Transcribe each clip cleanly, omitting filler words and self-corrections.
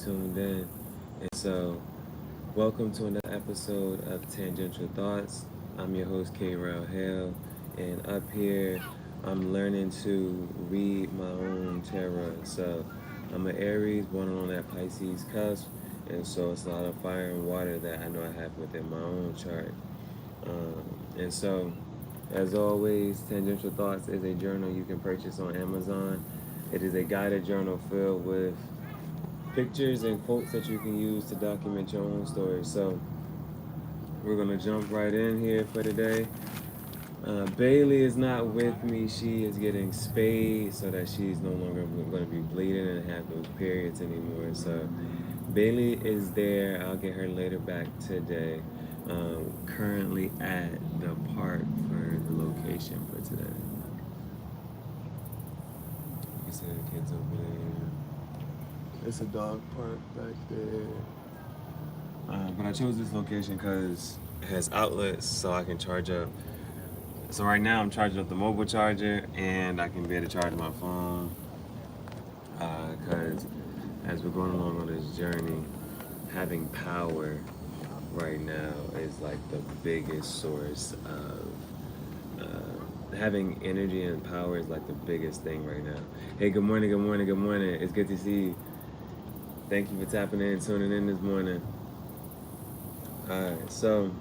tuned in. And so, welcome to another episode of Tangential Thoughts. I'm your host, K. Rao Hale, and up here, I'm learning to read my own tarot. So, I'm an Aries, born on that Pisces cusp, and so it's a lot of fire and water that I know I have within my own chart. And so, as always, Tangential Thoughts is a journal you can purchase on Amazon. It is a guided journal filled with pictures and quotes that you can use to document your own story. So, we're going to jump right in here for today. Bailee is not with me. She is getting spayed so that she's no longer going to be bleeding and have those periods anymore. So, Bailee is there. I'll get her later back today. Currently at the park for the location for today. You can see the kids over there. It's a dog park back there. But I chose this location because it has outlets so I can charge up. So right now I'm charging up the mobile charger and I can be able to charge my phone. Because as we're going along on this journey, having power right now is like the biggest source of having energy and power is like the biggest thing right now. Hey, good morning, good morning, good morning. It's good to see you. Thank you for tapping in and tuning in this morning. Alright, so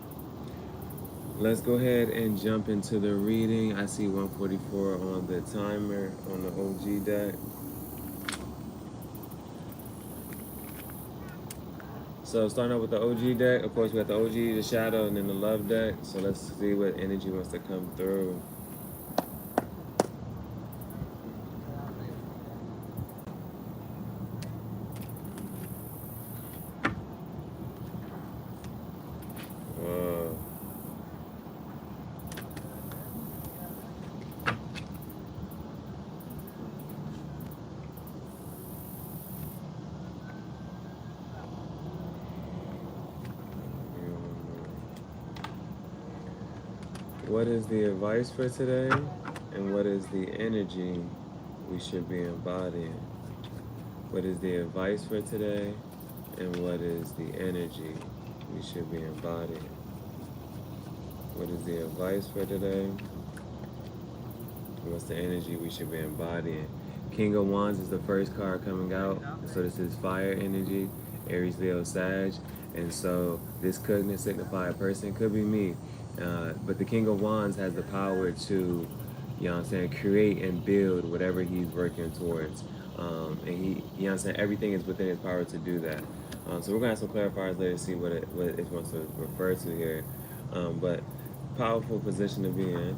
let's go ahead and jump into the reading. I see 144 on the timer on the OG deck. So starting out with the OG deck, of course we got the OG, the shadow, and then the love deck. So let's see what energy wants to come through. Whoa. What is the advice for today? And what is the energy we should be embodying? What is the advice for today? And what is the energy we should be embodying? What is the advice for today? And what's the energy we should be embodying? King of Wands is the first card coming out. So this is fire energy, Aries, Leo, Sag. And so this could signify a person, could be me. But the King of Wands has the power to, you know what I'm saying, create and build whatever he's working towards. And he, you know what I'm saying, everything is within his power to do that. So we're going to have some clarifiers later to see what it wants to refer to here. But powerful position to be in,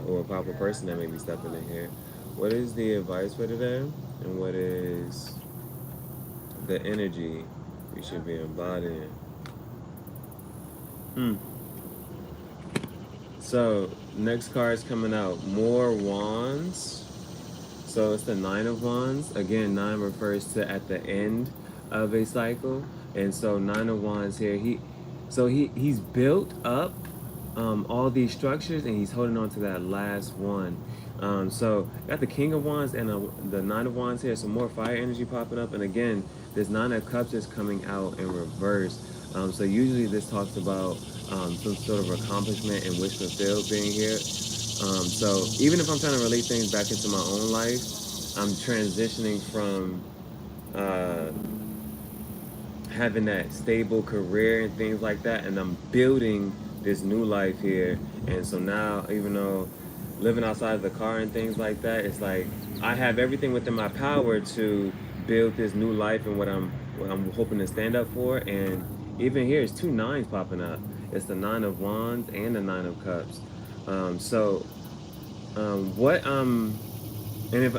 or a powerful person that may be stepping in here. What is the advice for today? And what is the energy we should be embodying? So, next card is coming out. More Wands. So, it's the Nine of Wands. Again, 9 refers to at the end of a cycle. And so, Nine of Wands here, he's built up all these structures and he's holding on to that last one. So, got the King of Wands and the Nine of Wands here. Some more fire energy popping up. And again, this Nine of Cups is coming out in reverse. So usually this talks about some sort of accomplishment and wish fulfilled being here. So even if I'm trying to relate things back into my own life, I'm transitioning from having that stable career and things like that, and I'm building this new life here. And so now, even though living outside of the car and things like that, it's like I have everything within my power to build this new life and what I'm hoping to stand up for. And even here, it's 2 nines popping up. It's the Nine of Wands and the Nine of Cups. And if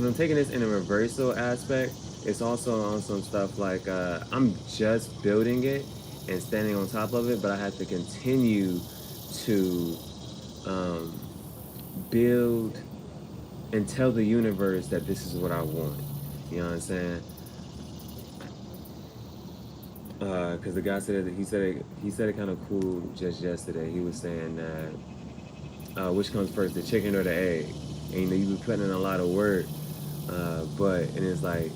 I'm taking this in a reversal aspect, it's also on some stuff like I'm just building it and standing on top of it, but I have to continue to build and tell the universe that this is what I want. You know what I'm saying? Because the guy said it, he said it kind of cool just yesterday. He was saying that which comes first, the chicken or the egg? And you know, you be putting in a lot of work, and it's like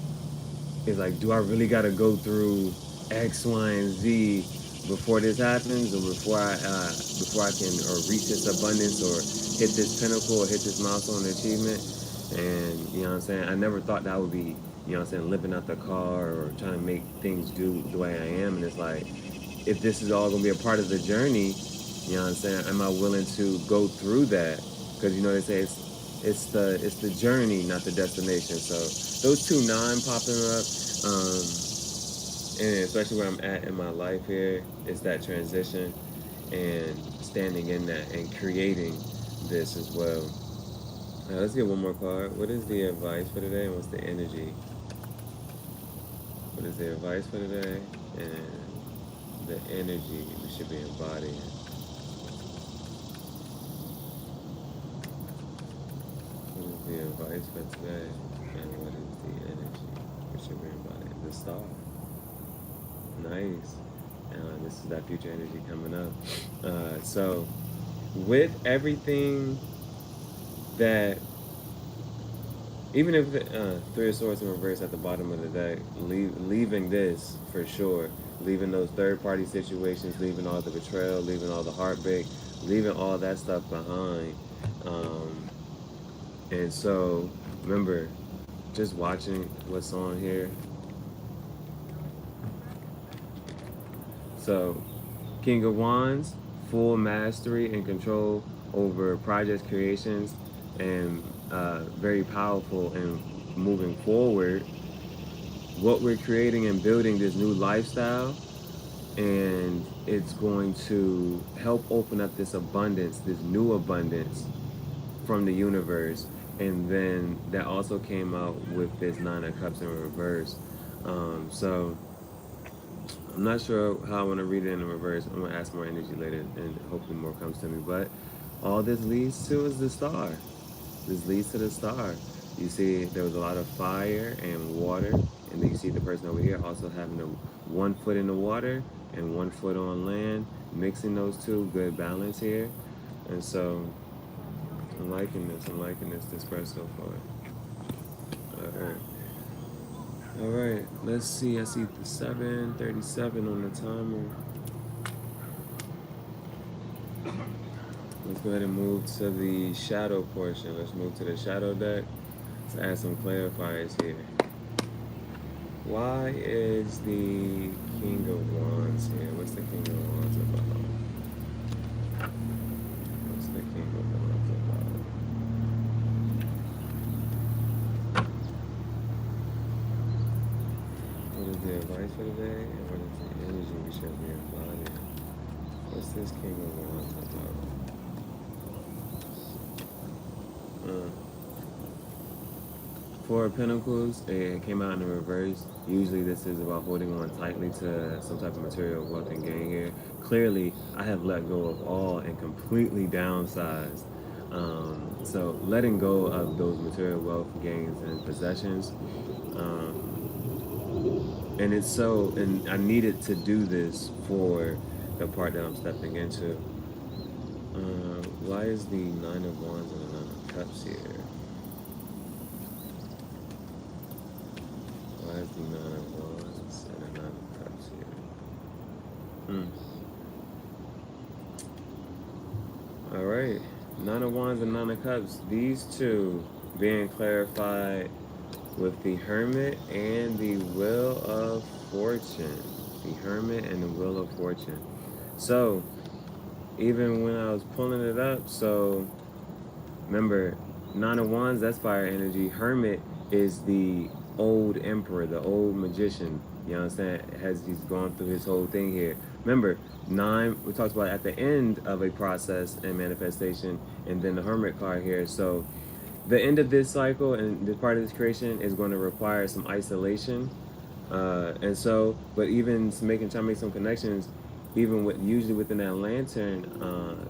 It's like, do I really got to go through X, Y, and Z before this happens, or before I can or reach this abundance or hit this pinnacle or hit this milestone achievement? And you know what I'm saying? I never thought that would be, you know what I'm saying, living out the car or trying to make things do the way I am. And it's like, if this is all gonna be a part of the journey, you know what I'm saying? Am I willing to go through that? Because you know they say it's the journey, not the destination. So those two nine popping up, and especially where I'm at in my life here, is that transition and standing in that and creating this as well. Let's get one more card. What is the advice for today, and what's the energy? What is the advice for today, and the energy we should be embodying? What is the advice for today, and what is the energy we should be embodying? The star. Nice. This is that future energy coming up. So, with everything that, even if the Three of Swords in reverse at the bottom of the deck, leaving this for sure, leaving those third-party situations, leaving all the betrayal, leaving all the heartbreak, leaving all that stuff behind. And so, remember, just watching what's on here. So, King of Wands, full mastery and control over project creations, and very powerful in moving forward. What we're creating and building this new lifestyle, and it's going to help open up this abundance, this new abundance from the universe. And then that also came out with this Nine of Cups in reverse. So I'm not sure how I want to read it in reverse. I'm going to ask more energy later, and hopefully more comes to me. But all this leads to is the star. This leads to the star. You see, there was a lot of fire and water, and then you see the person over here also having one foot in the water and one foot on land, mixing those two, good balance here. And so I'm liking this. I'm liking this spread so far. All right. All right, let's see. I see the 7:37 on the timer. Let's go ahead and move to the shadow portion. Let's move to the shadow deck. Let's add some clarifiers here. Why is the King of Wands here? What's the King of Wands about? What's the King of Wands about? What is the advice for today? And what is the energy we should be embodying? What's this King of Wands about? Four of Pentacles, it came out in the reverse. Usually this is about holding on tightly to some type of material wealth and gain here. Clearly, I have let go of all and completely downsized. So letting go of those material wealth gains and possessions. And it's so, and I needed to do this for the part that I'm stepping into. Why is the Nine of Wands and the Nine of Cups here? Why is the Nine of Wands and the Nine of Cups here? All right, Nine of Wands and Nine of Cups. These two being clarified with the Hermit and the Wheel of Fortune. The Hermit and the Wheel of Fortune. So, even when I was pulling it up, so remember, Nine of Wands, that's fire energy. Hermit is the old emperor, the old magician. You understand? He's gone through his whole thing here. Remember, nine, we talked about at the end of a process and manifestation, and then the Hermit card here. So the end of this cycle and the part of this creation is going to require some isolation. And so, but even trying to make some connections, even with usually within that lantern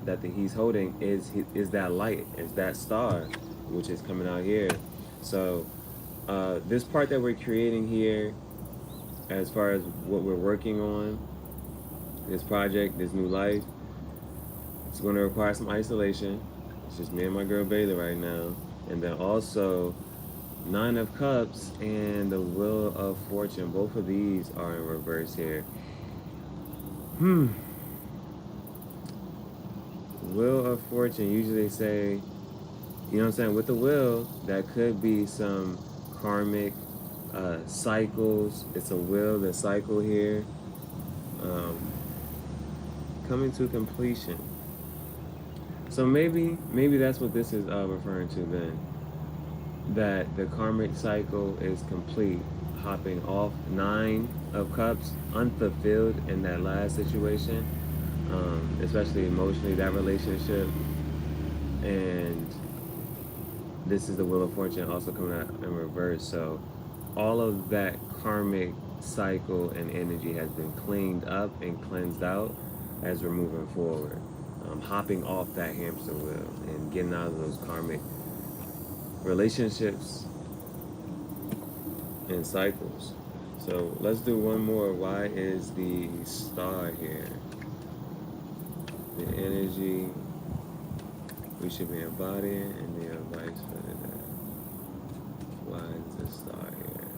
that he's holding is that light, is that star, which is coming out here. So this part that we're creating here, as far as what we're working on, this project, this new life, it's going to require some isolation. It's just me and my girl Bailee right now. And then also, Nine of Cups and the Wheel of Fortune. Both of these are in reverse here. Wheel of Fortune, usually they say, you know what I'm saying, with the wheel, that could be some karmic cycles. It's a wheel, the cycle here, coming to completion. So maybe that's what this is referring to then. That the karmic cycle is complete, hopping off. Nine of Cups, unfulfilled in that last situation, especially emotionally, that relationship. And this is the Wheel of Fortune also coming out in reverse. So all of that karmic cycle and energy has been cleaned up and cleansed out as we're moving forward. Hopping off that hamster wheel and getting out of those karmic relationships and cycles. So let's do one more. Why is the star here? The energy we should be embodying and the advice for today. Why is the star here?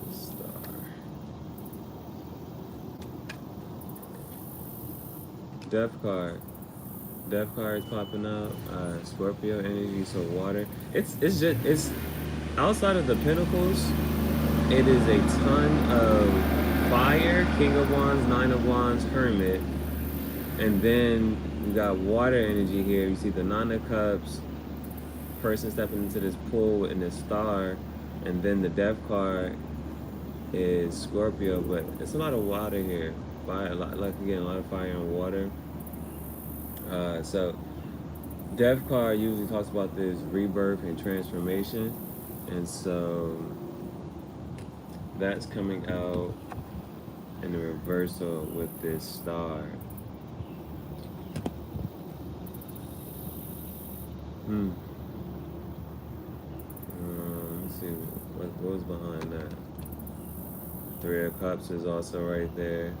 What's the star? Death card. Death card is popping out. Scorpio energy, so water. It's outside of the Pentacles. It is a ton of fire, King of Wands, Nine of Wands, Hermit. And then you got water energy here. You see the Nine of Cups, person stepping into this pool in this star. And then the Death card is Scorpio, but it's a lot of water here. Fire, like again, a lot of fire and water. So Death card usually talks about this rebirth and transformation. And so that's coming out in the reversal with this star. Let's see what was behind that. Three of Cups is also right there.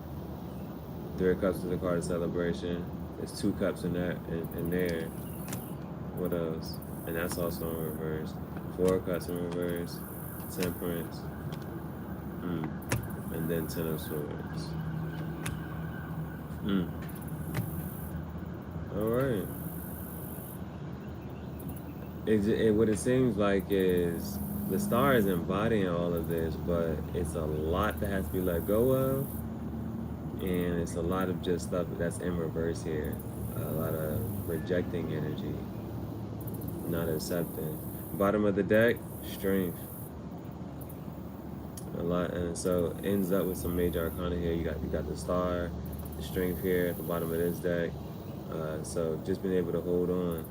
Three of Cups is a card of celebration. There's two cups in that in there. What else? And that's also in reverse. Four of Cups in reverse. Temperance. And then Ten of Swords. All right. What it seems like is the star is embodying all of this, but it's a lot that has to be let go of, and it's a lot of just stuff that's in reverse here. A lot of rejecting energy, not accepting. Bottom of the deck, strength. A lot, and so it ends up with some major arcana here. You got the star, the strength here at the bottom of this deck. So just being able to hold on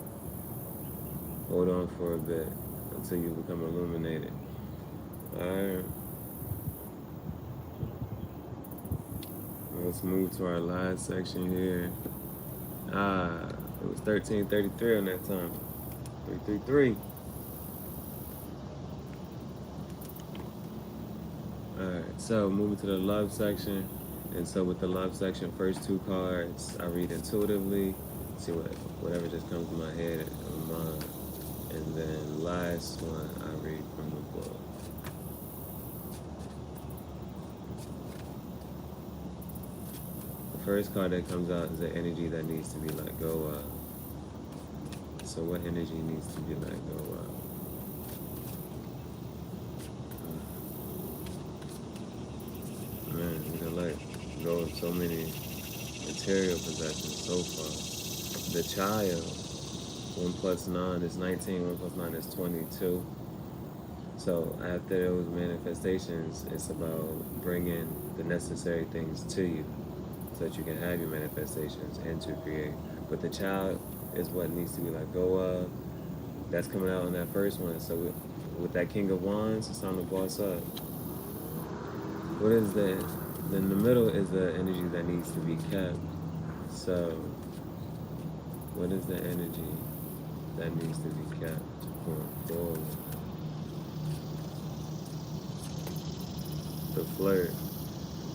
for a bit until you become illuminated. All right. Let's move to our last section here. It was 1333 on that time. 333. Alright, so moving to the love section. And so with the love section, first two cards I read intuitively, see whatever just comes to my head or mind. And then last one I read from the book. The first card that comes out is the energy that needs to be let go of. So what energy needs to be let go of? Man, we done let go of so many material possessions so far. The child, 1 plus 9 is 19, 1 plus 9 is 22. So after those manifestations, it's about bringing the necessary things to you so that you can have your manifestations and to create. But the child is what needs to be let go of. That's coming out in that first one. So with that King of Wands, it's time to boss up. What is that? In the middle is the energy that needs to be kept. So what is the energy that needs to be kept going forward? The flirt.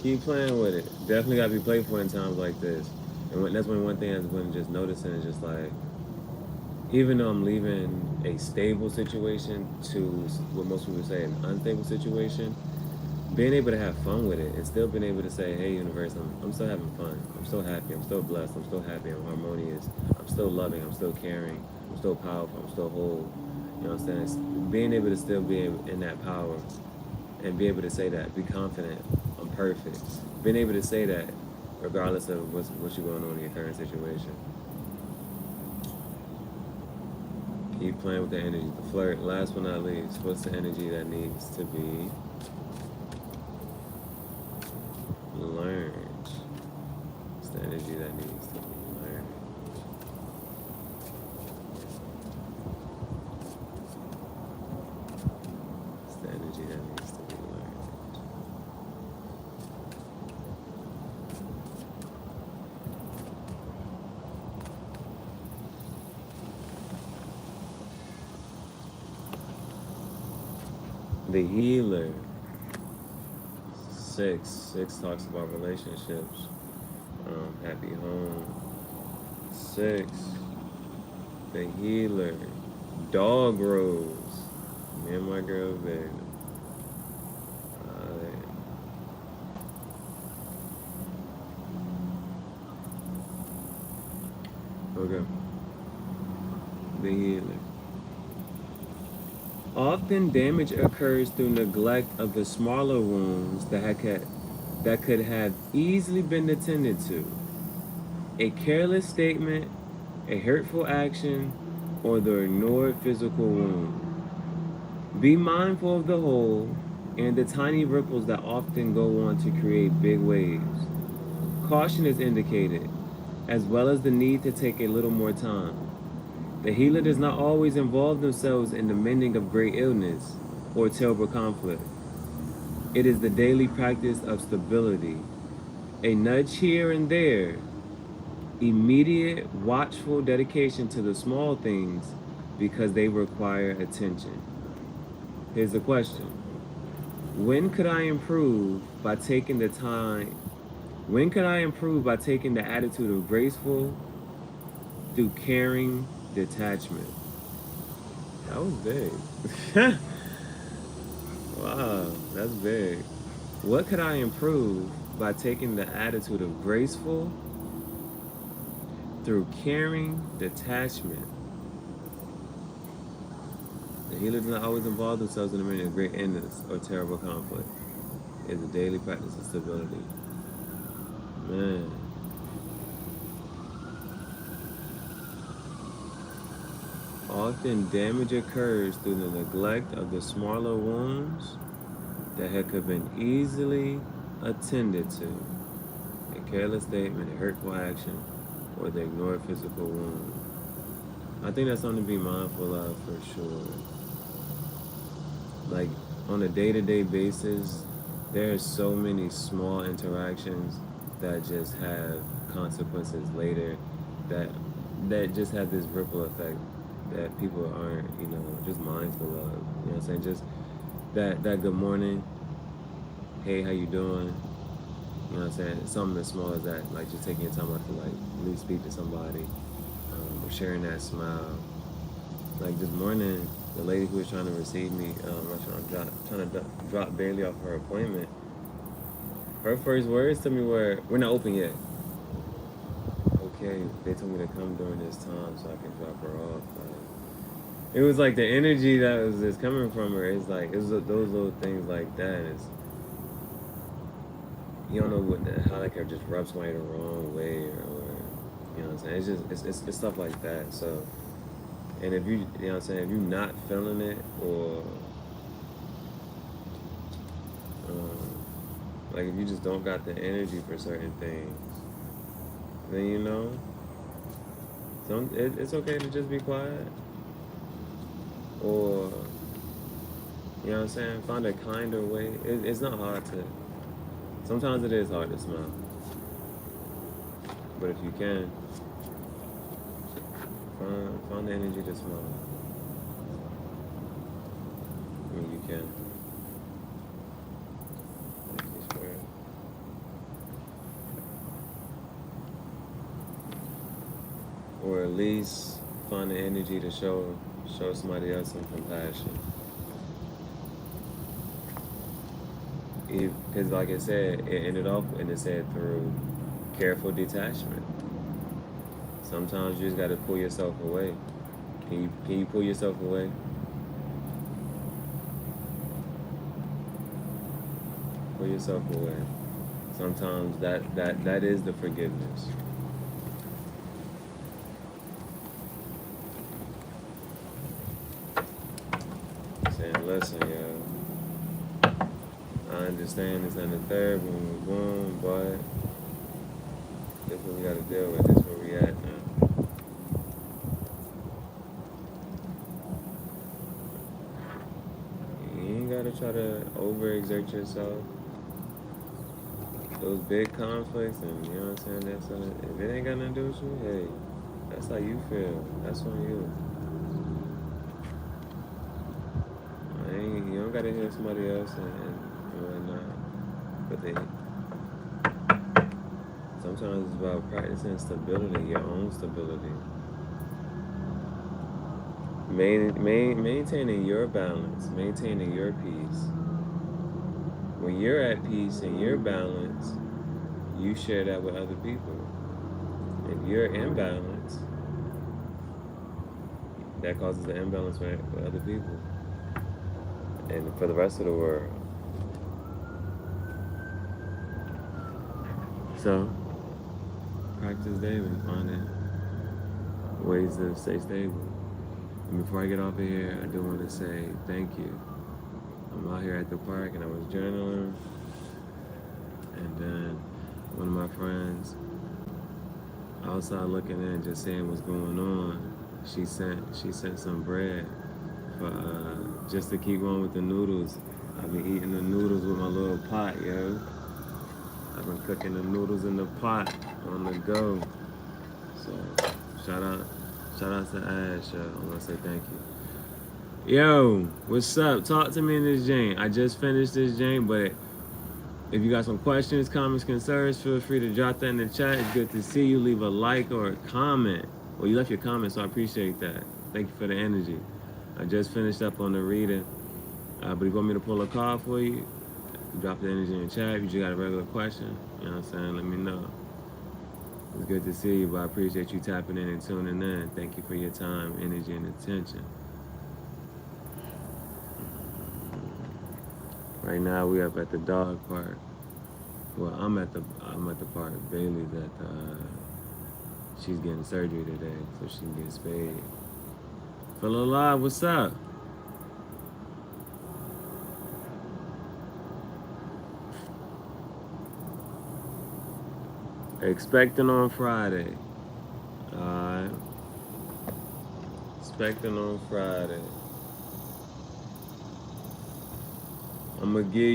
Keep playing with it. Definitely gotta be playful in times like this. And that's one thing I've been just noticing is just like, even though I'm leaving a stable situation to what most people say an unstable situation, being able to have fun with it and still being able to say, hey, universe, I'm still having fun. I'm still happy. I'm still blessed. I'm still happy. I'm harmonious. I'm still loving. I'm still caring. I'm still powerful. I'm still whole. You know what I'm saying? It's being able to still be in that power and be able to say that, be confident, I'm perfect. Being able to say that regardless of what's going on in your current situation. Keep playing with the energy. The flirt, last but not least, what's the energy that needs to be learned? What's the energy that needs to be learned? What's the energy that needs to be learned? The healer. Six talks about relationships. Happy home. Six. The healer. Dog rose. Me and my girl Bailee. Okay. The healer. Often damage occurs through neglect of the smaller wounds that could have easily been attended to. A careless statement, a hurtful action, or the ignored physical wound. Be mindful of the whole and the tiny ripples that often go on to create big waves. Caution is indicated, as well as the need to take a little more time. The healer does not always involve themselves in the mending of great illness or terrible conflict. It is the daily practice of stability, a nudge here and there, immediate, watchful dedication to the small things because they require attention. Here's the question. When could I improve by taking the time? When could I improve by taking the attitude of graceful through caring detachment? That was big. Wow, that's big. What could I improve by taking the attitude of graceful through caring detachment? The healer does not always involve themselves in the many of great illness or terrible conflict. It is a daily practice of stability. Man. Often damage occurs through the neglect of the smaller wounds that could have been easily attended to. A careless statement, a hurtful action, or the ignored physical wound. I think that's something to be mindful of for sure. Like on a day-to-day basis, there are so many small interactions that just have consequences later that just have this ripple effect that people aren't, just mindful of. You know what I'm saying? Just that good morning, hey, how you doing? You know what I'm saying? Something as small as that, like just taking your time out to like at least speak to somebody, or sharing that smile. Like this morning, the lady who was trying to receive me, I was trying to drop Bailee off her appointment. Her first words to me were, "We're not open yet." Okay, they told me to come during this time so I can drop her off. It was like the energy that was just coming from her. It's like those little things like that. It's, you don't know how that could just rub somebody the wrong way, or you know what I'm saying. It's stuff like that. So, and if you know what I'm saying, if you're not feeling it, or like if you just don't got the energy for certain things, then it's okay to just be quiet, or you know what I'm saying, find a kinder way. It's not hard to. Sometimes it is hard to smile, but if you can, find the energy to smile. I mean, you can. Thank you, Spirit. least find the energy to show somebody else some compassion. Because like I said, it ended off and it said through careful detachment. Sometimes you just got to pull yourself away. Can you pull yourself away? Pull yourself away. Sometimes that is the forgiveness. Saying, listen, yo, I understand it's on the third, boom, but this is what we got to deal with. This is where we at now. You ain't got to try to overexert yourself. Those big conflicts, and you know what I'm saying, if it ain't got nothing to do with you, hey, that's how you feel. That's on you. You don't gotta hear somebody else and whatnot. But sometimes it's about practicing stability, your own stability. Maintaining your balance, maintaining your peace. When you're at peace and you're balanced, you share that with other people. If you're imbalanced, that causes an imbalance for other people and for the rest of the world. So, practice daily, finding ways to stay stable. And before I get off of here, I do want to say thank you. I'm out here at the park and I was journaling, and then one of my friends outside looking in, just saying what's going on. She sent some bread for just to keep going with the noodles. I've been eating the noodles with my little pot, yo. I've been cooking the noodles in the pot on the go. So shout out to Ash. I want to say thank you. Yo, what's up? Talk to me in this jam. I just finished this jam, but if you got some questions, comments, concerns, feel free to drop that in the chat. It's good to see you. Leave a like or a comment. Well, you left your comment, so I appreciate that. Thank you for the energy. I just finished up on the reading. But if you want me to pull a card for you, drop the energy in the chat. If you just got a regular question, you know what I'm saying, let me know. It's good to see you, but I appreciate you tapping in and tuning in. Thank you for your time, energy, and attention. Right now we up at the dog park. Well, I'm at the park. Bailey's at she's getting surgery today, so she can get spayed. Fellow Live, what's up? Expecting on Friday. Alright. Expecting on Friday. I'm gonna give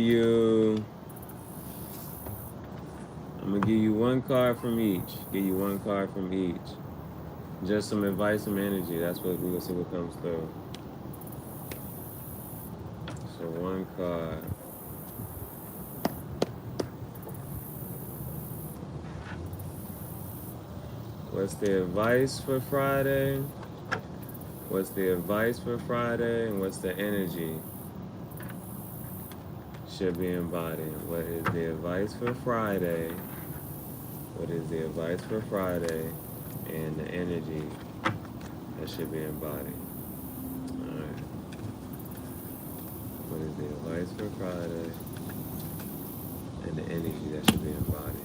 you one card from each. Give you one card from each. Just some advice, some energy. That's what we're gonna see what comes through. So one card. What's the advice for Friday? What's the advice for Friday? And what's the energy should be embodied? What is the advice for Friday? What is the advice for Friday? And the energy that should be embodied. Alright. What is the advice for Friday? And the energy that should be embodied.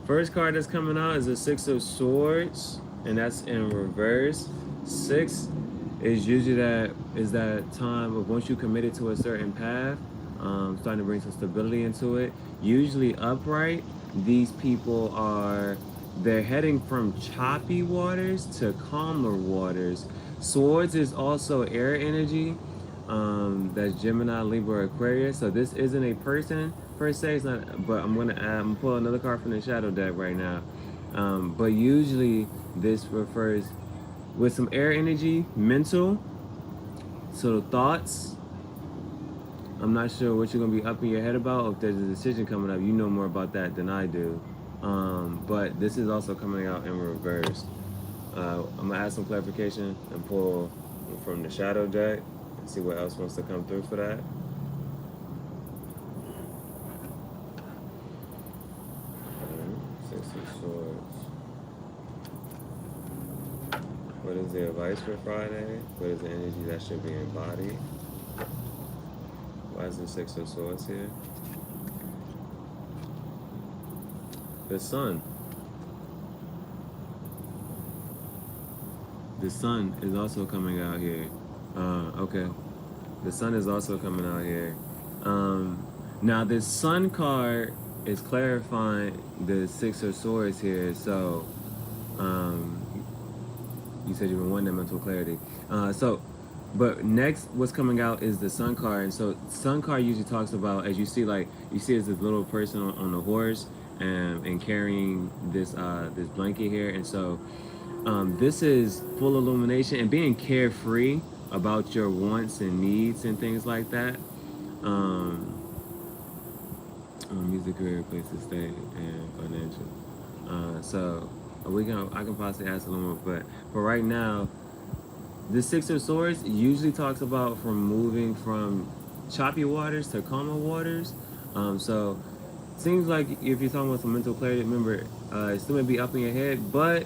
First card that's coming out is the Six of Swords, and that's in reverse. 6 is usually that time of once you committed to a certain path, starting to bring some stability into it. Usually upright, these people they're heading from choppy waters to calmer waters. Swords is also air energy. That's Gemini, Libra, Aquarius. So this isn't a person per se. It's not, but I'm gonna pull another card from the shadow deck right now. But usually this refers with some air energy, mental, so thoughts, I'm not sure what you're gonna be up in your head about, or if there's a decision coming up. You know more about that than I do. But this is also coming out in reverse. I'm gonna ask some clarification and pull from the shadow deck and see what else wants to come through for that. Six of Swords. What is the advice for Friday? What is the energy that should be embodied? Why is the Six of Swords here? The Sun. The Sun is also coming out here. Okay. The Sun is also coming out here. Now this Sun card is clarifying the Six of Swords here. So, you said you've been wanting that mental clarity. But next, what's coming out is the Sun card. And so, Sun card usually talks about, as you see, like you see, as this little person on the horse and carrying this this blanket here. And so, this is full illumination and being carefree about your wants and needs and things like that. Music, career, place to stay, and financial. So I can possibly ask a little more, but for right now, the Six of Swords usually talks about from moving from choppy waters to calmer waters. So seems like if you're talking about some mental clarity, remember, it still may be up in your head, but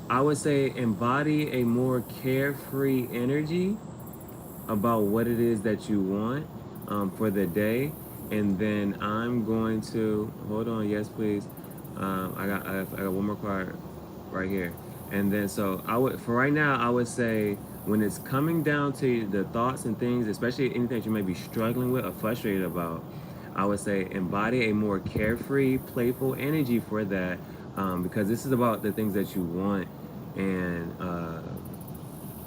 I would say embody a more carefree energy about what it is that you want for the day. And then I'm going to hold on. Yes, please. I got one more card right here. And then so I would, for right now, I would say when it's coming down to the thoughts and things, especially anything that you may be struggling with or frustrated about, I would say embody a more carefree, playful energy for that, because this is about the things that you want. And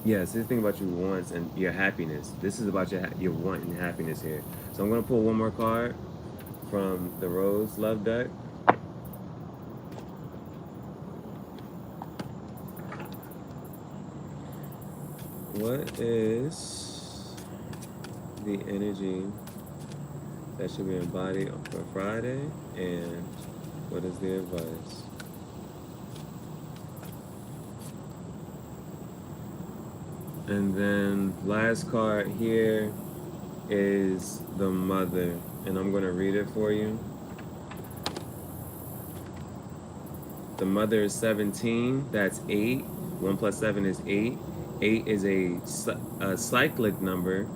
yes, this thing about your wants and your happiness. This is about your want and happiness here. So I'm gonna pull one more card from the Rose Love deck. What is the energy that should be embodied for Friday, and what is the advice? And then last card here is the Mother, and I'm going to read it for you. The Mother is 17. That's 8. 1 plus 7 is 8. 8 is a cyclic number.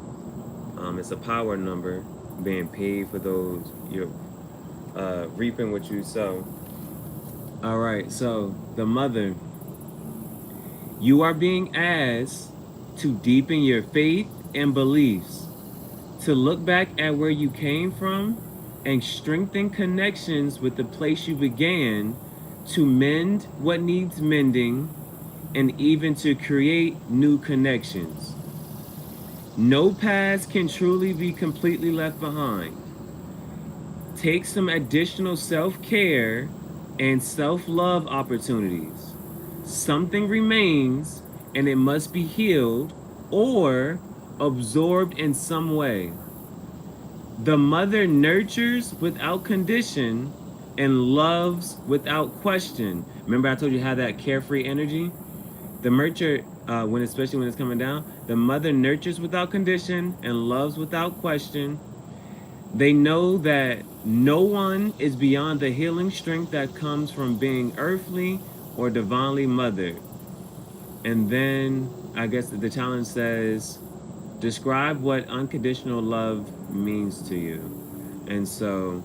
It's a power number, being paid for those you're reaping what you sow. All right, so the Mother. You are being asked to deepen your faith and beliefs, to look back at where you came from and strengthen connections with the place you began, to mend what needs mending, and even to create new connections. No past can truly be completely left behind. Take some additional self-care and self-love opportunities. Something remains, and it must be healed or absorbed in some way. The Mother nurtures without condition and loves without question. Remember I told you how that carefree energy? The nurture, especially when it's coming down, the Mother nurtures without condition and loves without question. They know that no one is beyond the healing strength that comes from being earthly or divinely mothered. And then I guess the challenge says, describe what unconditional love means to you. And so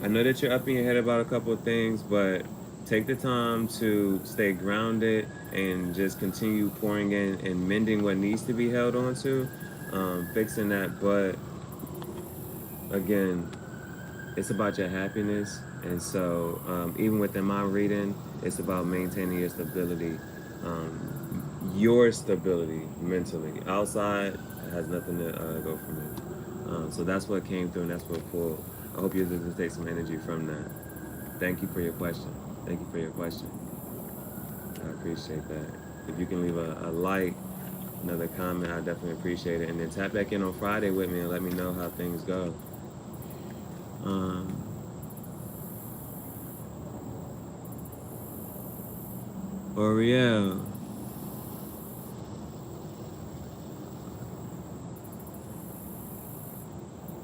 I know that you're up in your head about a couple of things, but take the time to stay grounded and just continue pouring in and mending what needs to be held on to, fixing that. But again, it's about your happiness. And so even within my reading, it's about maintaining your stability mentally. Outside, it has nothing to go from it. So that's what came through and that's what pulled. I hope you're able to take some energy from that. Thank you for your question. I appreciate that. If you can leave a like another comment, I definitely appreciate it. And then tap back in on Friday with me and let me know how things go. Oriel.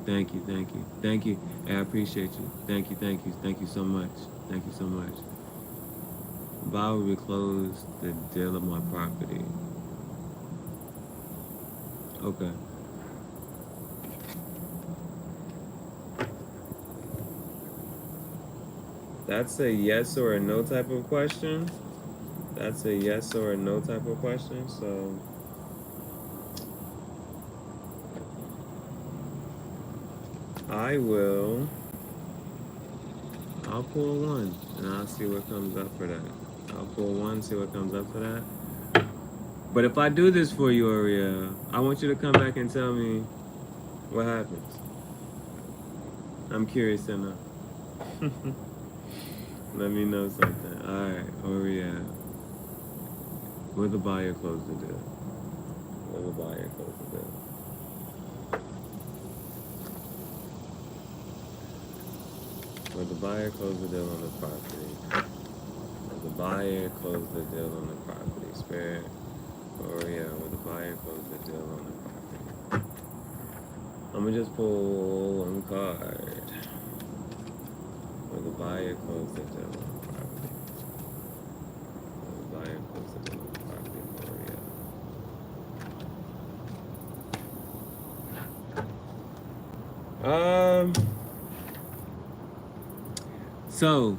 Thank you, thank you, thank you. I appreciate you. Thank you, thank you, thank you so much. Thank you so much. Why would we close the deal of my property? Okay. That's a yes or a no type of question. That's a yes or a no type of question. So I'll pull one and I'll see what comes up for that. I'll pull one, see what comes up for that. But if I do this for you, Ariel, I want you to come back and tell me what happens. I'm curious to know. Let me know something. Alright, Ariel. Will the buyer close the deal? Will the buyer close the deal? Will the buyer close the deal on the property? Will the buyer close the deal on the property? Spirit, Oriel, will the buyer close the deal on the property? I'm gonna just pull one card. Will the buyer close the deal on the property? Will the buyer close the deal on the property for Oriel? So,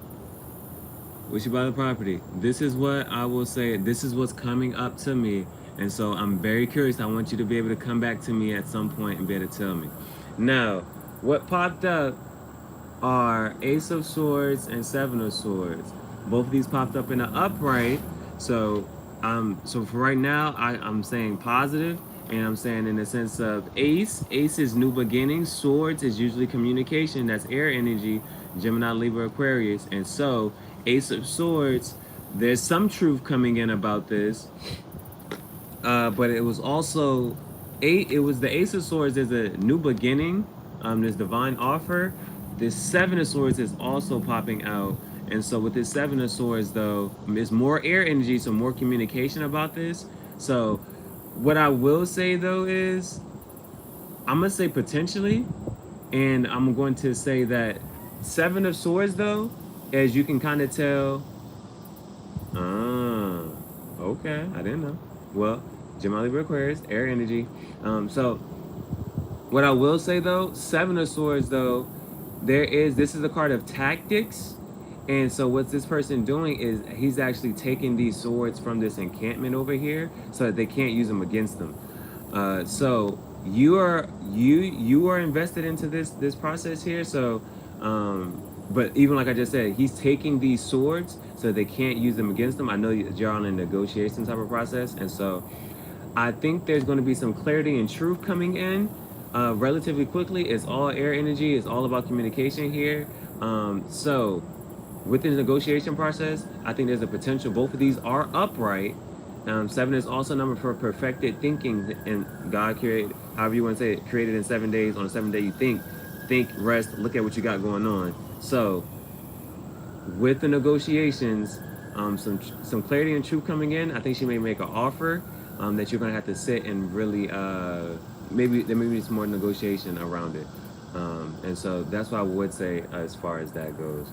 we should buy the property. This is what I will say. This is what's coming up to me. And so I'm very curious. I want you to be able to come back to me at some point and be able to tell me. Now, what popped up are Ace of Swords and Seven of Swords. Both of these popped up in the upright. So so for right now, I'm saying positive, and I'm saying in the sense of Ace is new beginnings. Swords is usually communication. That's air energy, Gemini, Libra, Aquarius. And so Ace of Swords, there's some truth coming in about this. But it was also it was the Ace of Swords is a new beginning, this divine offer. This Seven of Swords is also popping out. And so with this Seven of Swords though, there's more air energy, so more communication about this. So what I will say though is I'm gonna say potentially, and I'm going to say that Seven of Swords though, as you can kind of tell. Okay, I didn't know. Well, Gemini, Libra, Aquarius, air energy. So what I will say though, Seven of Swords though, this is a card of tactics. And so what this person doing is he's actually taking these swords from this encampment over here so that they can't use them against them. So you are invested into this process here. So but even like I just said, he's taking these swords so they can't use them against them. I know you're on a negotiation type of process, and so I think there's going to be some clarity and truth coming in relatively quickly. It's all air energy. It's all about communication here. So within the negotiation process, I think there's a potential. Both of these are upright. Seven is also a number for perfected thinking, and God created, however you want to say it, created in 7 days. On the 7th day, you think, rest, look at what you got going on. So with the negotiations, some clarity and truth coming in. I think she may make an offer that you're gonna have to sit and really maybe there may be some more negotiation around it. And so that's what I would say as far as that goes.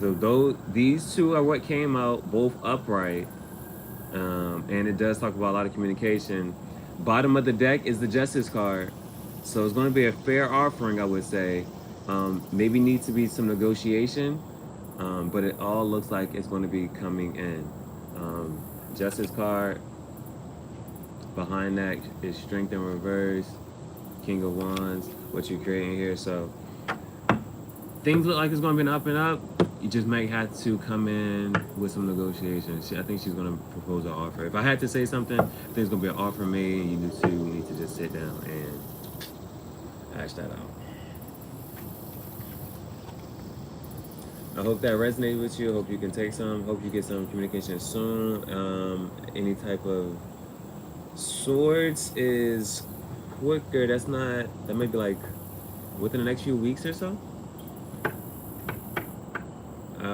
So these two are what came out, both upright, and it does talk about a lot of communication. Bottom of the deck is the Justice card, so it's going to be a fair offering, I would say. Maybe needs to be some negotiation, but it all looks like it's going to be coming in. Justice card. Behind that is Strength in reverse, King of Wands, what you're creating here. So things look like it's going to be an up and up. You just might have to come in with some negotiations. I think she's going to propose an offer. If I had to say something, I think it's going to be an offer made, and you two need to just sit down and hash that out. I hope that resonates with you. I hope you can take some. Hope you get some communication soon. Any type of Swords is quicker. That's not. That might be like within the next few weeks or so.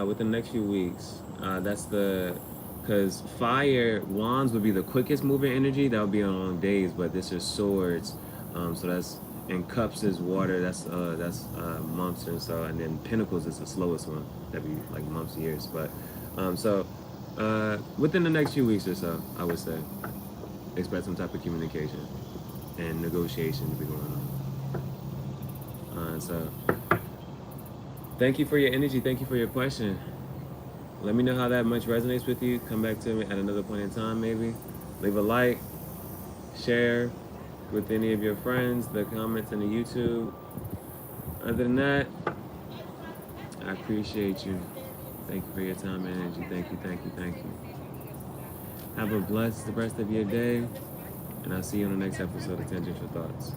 Within the next few weeks. That's the. Because fire wands would be the quickest moving energy. That would be on days, but this is swords. So that's, and cups is water. That's months and so, and then pentacles is the slowest one. That'd be like months, years. But within the next few weeks or so, I would say, expect some type of communication and negotiation to be going on. So thank you for your energy. Thank you for your question. Let me know how that much resonates with you. Come back to me at another point in time, maybe. Leave a like, share with any of your friends, the comments in the YouTube. Other than that, I appreciate you. Thank you for your time and energy. Thank you, thank you, thank you. Have a blessed the rest of your day, and I'll see you on the next episode of Tangential Thoughts.